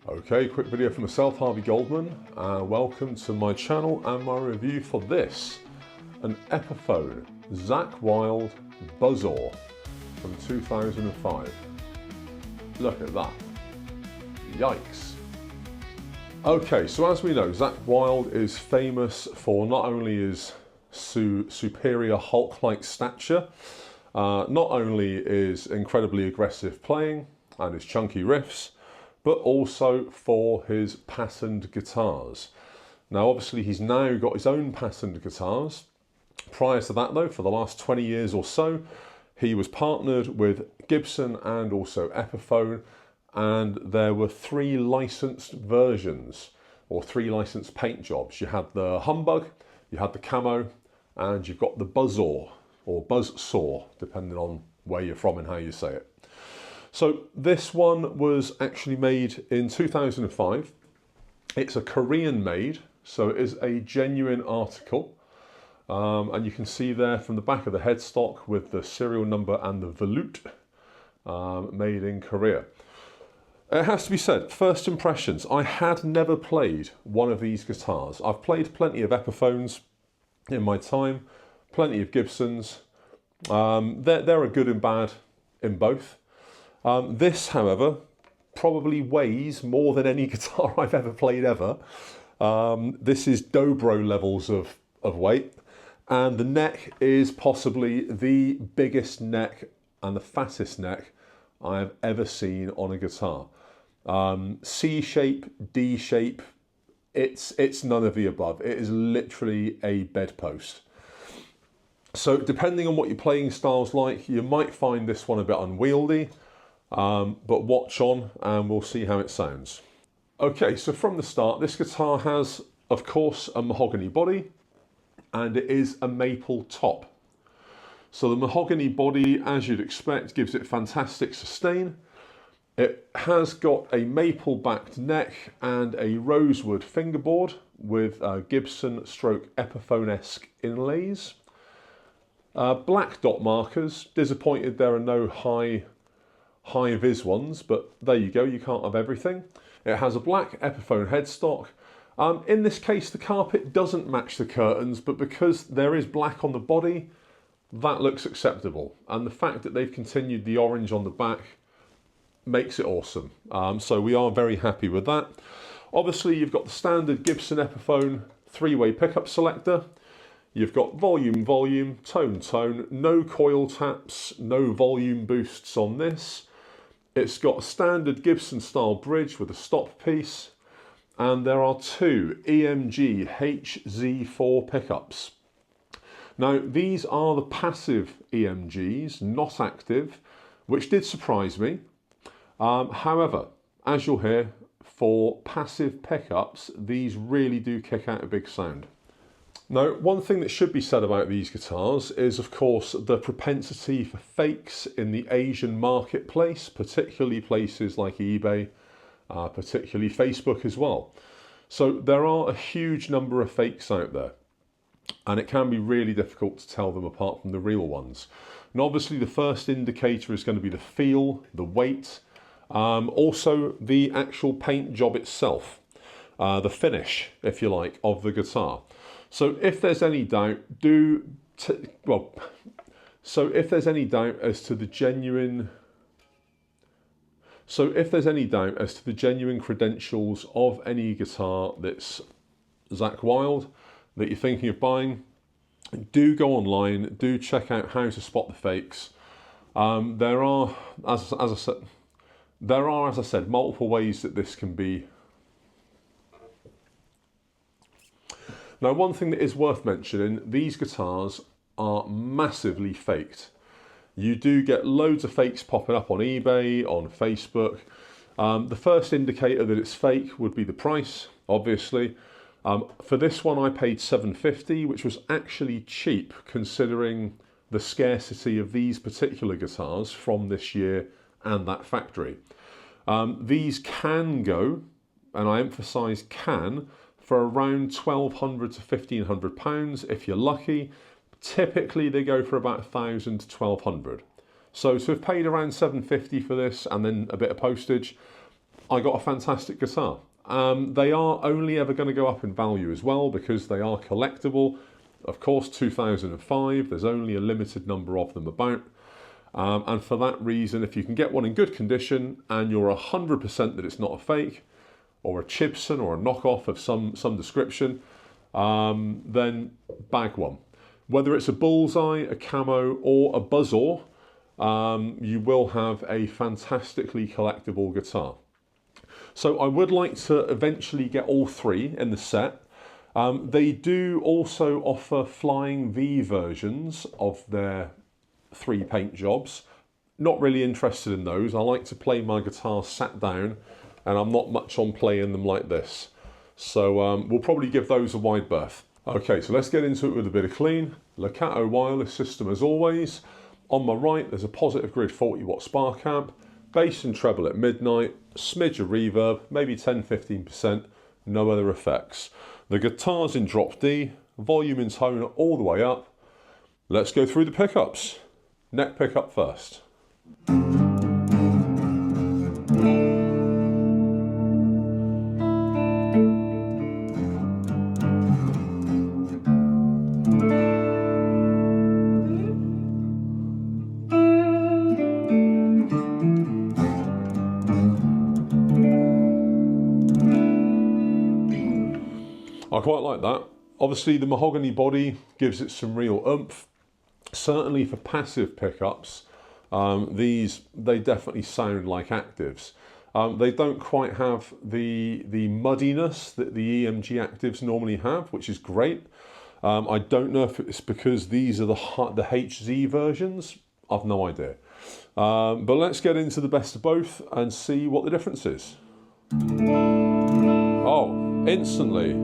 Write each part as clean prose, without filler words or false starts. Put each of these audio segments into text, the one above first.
Okay, quick video for myself, Harvey Goldman. Welcome to my channel and my review for this. An Epiphone Zakk Wylde Buzzsaw from 2005. Look at that. Yikes. Okay, so as we know, Zakk Wylde is famous for not only his superior Hulk-like stature, not only is incredibly aggressive playing and his chunky riffs, but also for his patterned guitars. Now obviously he's now got his own patterned guitars. Prior to that though, for the last 20 years or so, he was partnered with Gibson and also Epiphone, and there were 3 licensed versions, or 3 licensed paint jobs. You had the Humbug, you had the Camo, and you've got the Buzzsaw, or Buzzsaw, depending on where you're from and how you say it. So this one was actually made in 2005. It's a Korean made, so it is a genuine article. And you can see there from the back of the headstock with the serial number and the volute, made in Korea. It has to be said, first impressions, I had never played one of these guitars. I've played plenty of Epiphones in my time, plenty of Gibsons. There are good and bad in both. This, however, probably weighs more than any guitar I've ever played ever. This is dobro levels of weight, and the neck is possibly the biggest neck and the fattest neck I have ever seen on a guitar. C shape, D shape, it's none of the above. It is literally a bedpost. So depending on what your playing style's like, you might find this one a bit unwieldy. But watch on and we'll see how it sounds. Okay, so from the start, this guitar has, of course, a mahogany body, and it is a maple top. So the mahogany body, as you'd expect, gives it fantastic sustain. It has got a maple backed neck and a rosewood fingerboard with Gibson stroke Epiphone-esque inlays. Black dot markers. Disappointed there are no high-vis ones, but there you go, you can't have everything. It has a black Epiphone headstock. In this case, the carpet doesn't match the curtains, but because there is black on the body, that looks acceptable. And the fact that they've continued the orange on the back makes it awesome. So we are very happy with that. Obviously, you've got the standard Gibson Epiphone 3-way pickup selector. You've got volume, volume, tone, tone, no coil taps, no volume boosts on this. It's got a standard Gibson style bridge with a stop piece, and there are 2 EMG HZ4 pickups. Now these are the passive EMGs, not active, which did surprise me. However, as you'll hear, for passive pickups, these really do kick out a big sound. Now, one thing that should be said about these guitars is, of course, the propensity for fakes in the Asian marketplace, particularly places like eBay, particularly Facebook as well. So there are a huge number of fakes out there, and it can be really difficult to tell them apart from the real ones. And obviously the first indicator is going to be the feel, the weight, also the actual paint job itself, the finish, if you like, of the guitar. So if there's any doubt, if there's any doubt as to the genuine credentials of any guitar that's Zakk Wylde that you're thinking of buying, do go online, do check out how to spot the fakes. There are, as I said, multiple ways that this can be. Now, one thing that is worth mentioning, these guitars are massively faked. You do get loads of fakes popping up on eBay, on Facebook. The first indicator that it's fake would be the price, obviously. For this one I paid $750, which was actually cheap considering the scarcity of these particular guitars from this year and that factory. These can go, and I emphasise can, for around £1,200 to £1,500 if you're lucky. Typically they go for about £1,000 to £1,200. So to have paid around $750 for this and then a bit of postage, I got a fantastic guitar. They are only ever going to go up in value as well because they are collectible. Of course, 2005, there's only a limited number of them about. And for that reason, if you can get one in good condition and you're 100% that it's not a fake or a Chibson or a knockoff of some description, then bag one. Whether it's a bullseye, a camo or a buzzsaw, you will have a fantastically collectible guitar. So I would like to eventually get all three in the set. They do also offer Flying V versions of their 3 paint jobs. Not really interested in those. I like to play my guitar sat down, and I'm not much on playing them like this. So we'll probably give those a wide berth. Okay, so let's get into it with a bit of clean. Locato wireless system as always. On my right, there's a positive grid 40-watt spark amp, bass and treble at midnight, smidge of reverb, maybe 10-15%, no other effects. The guitar's in drop D, volume and tone all the way up. Let's go through the pickups. Neck pickup first. I quite like that. Obviously the mahogany body gives it some real oomph. Certainly for passive pickups, they definitely sound like actives. They don't quite have the muddiness that the EMG actives normally have, which is great. I don't know if it's because these are the HZ versions. I've no idea. But let's get into the best of both and see what the difference is. Oh, instantly.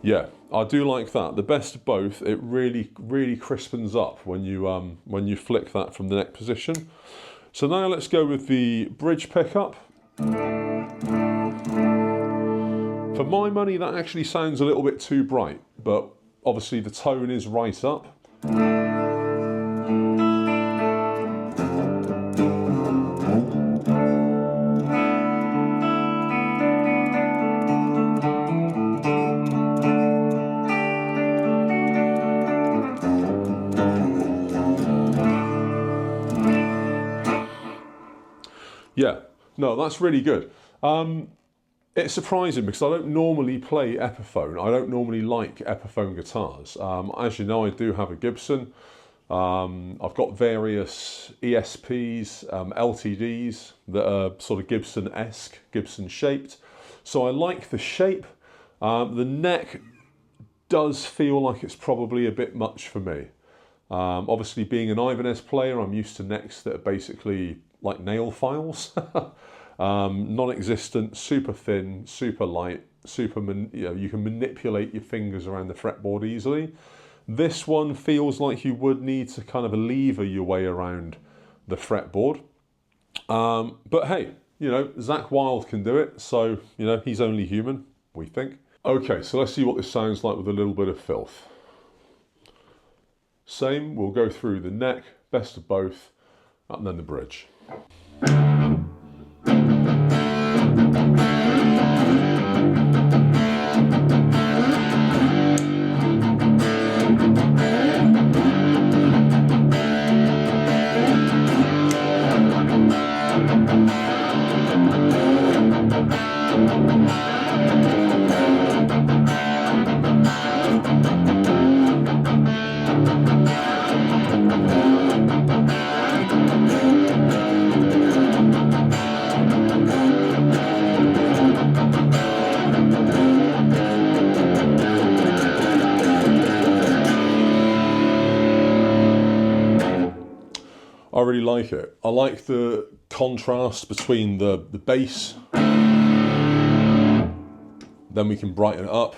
Yeah, I do like that. The best of both, it really crispens up when you flick that from the neck position. So now let's go with the bridge pickup. For my money, that actually sounds a little bit too bright, but obviously the tone is right up. Yeah, no, that's really good. It's surprising because I don't normally play Epiphone. I don't normally like Epiphone guitars. As you know, I do have a Gibson. I've got various ESPs, LTDs that are sort of Gibson-esque, Gibson-shaped. So I like the shape. The neck does feel like it's probably a bit much for me. Obviously, being an Ibanez player, I'm used to necks that are basically like nail files. Non-existent, super thin, super light, you can manipulate your fingers around the fretboard easily. This one feels like you would need to kind of lever your way around the fretboard. But hey, Zakk Wylde can do it, so, he's only human, we think. Okay, so let's see what this sounds like with a little bit of filth. Same, we'll go through the neck, best of both, and then the bridge. I really like it. I like the contrast between the bass, then we can brighten it up,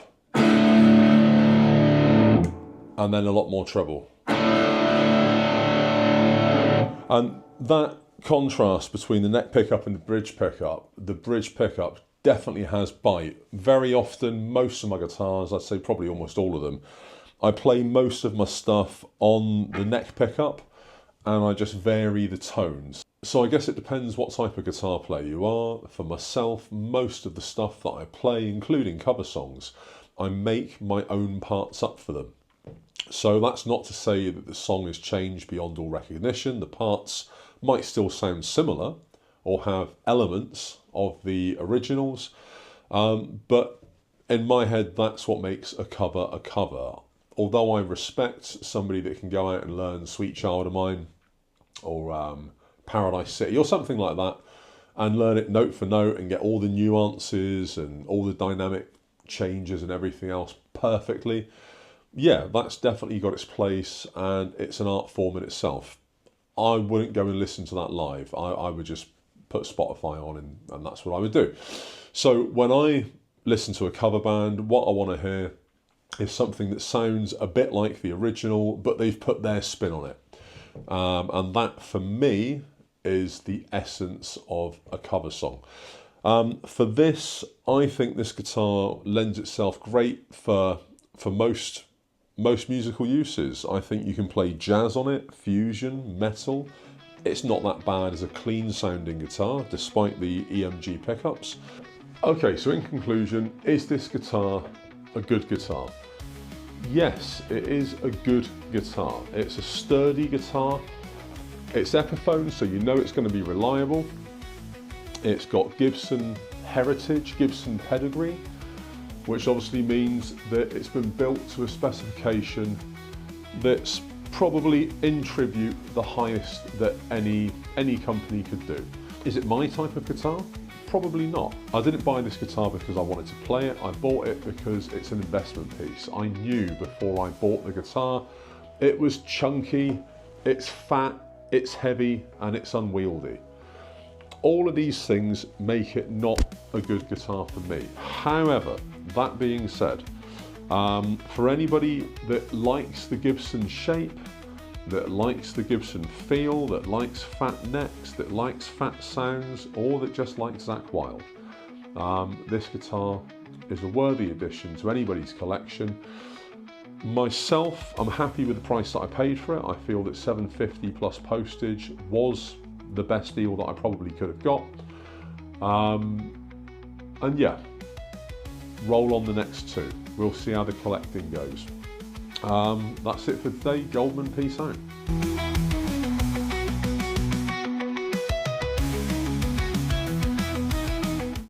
and then a lot more treble. And that contrast between the neck pickup and the bridge pickup definitely has bite. Very often, most of my guitars, I'd say probably almost all of them, I play most of my stuff on the neck pickup and I just vary the tones. So I guess it depends what type of guitar player you are. For myself, most of the stuff that I play, including cover songs, I make my own parts up for them. So that's not to say that the song is changed beyond all recognition. The parts might still sound similar or have elements of the originals, but in my head, that's what makes a cover a cover. Although I respect somebody that can go out and learn Sweet Child of Mine or Paradise City or something like that and learn it note for note and get all the nuances and all the dynamic changes and everything else perfectly, yeah, that's definitely got its place and it's an art form in itself. I wouldn't go and listen to that live. I would just put Spotify on and that's what I would do. So when I listen to a cover band, what I want to hear is something that sounds a bit like the original, but they've put their spin on it. And that, for me, is the essence of a cover song. For this, I think this guitar lends itself great for most musical uses. I think you can play jazz on it, fusion, metal. It's not that bad as a clean sounding guitar, despite the EMG pickups. Okay, so in conclusion, is this guitar a good guitar? Yes, it is a good guitar. It's a sturdy guitar. It's Epiphone, so you know it's going to be reliable. It's got Gibson heritage, Gibson pedigree, which obviously means that it's been built to a specification that's probably in tribute the highest that any company could do. Is it my type of guitar? Probably not. I didn't buy this guitar because I wanted to play it. I bought it because it's an investment piece. I knew before I bought the guitar, it was chunky, it's fat, it's heavy, and it's unwieldy. All of these things make it not a good guitar for me. However, that being said, for anybody that likes the Gibson shape, that likes the Gibson feel, that likes fat necks, that likes fat sounds, or that just likes Zakk Wylde, this guitar is a worthy addition to anybody's collection. Myself, I'm happy with the price that I paid for it. I feel that $750 plus postage was the best deal that I probably could have got. And yeah, roll on the next two. We'll see how the collecting goes. That's it for today. Goldman, peace out.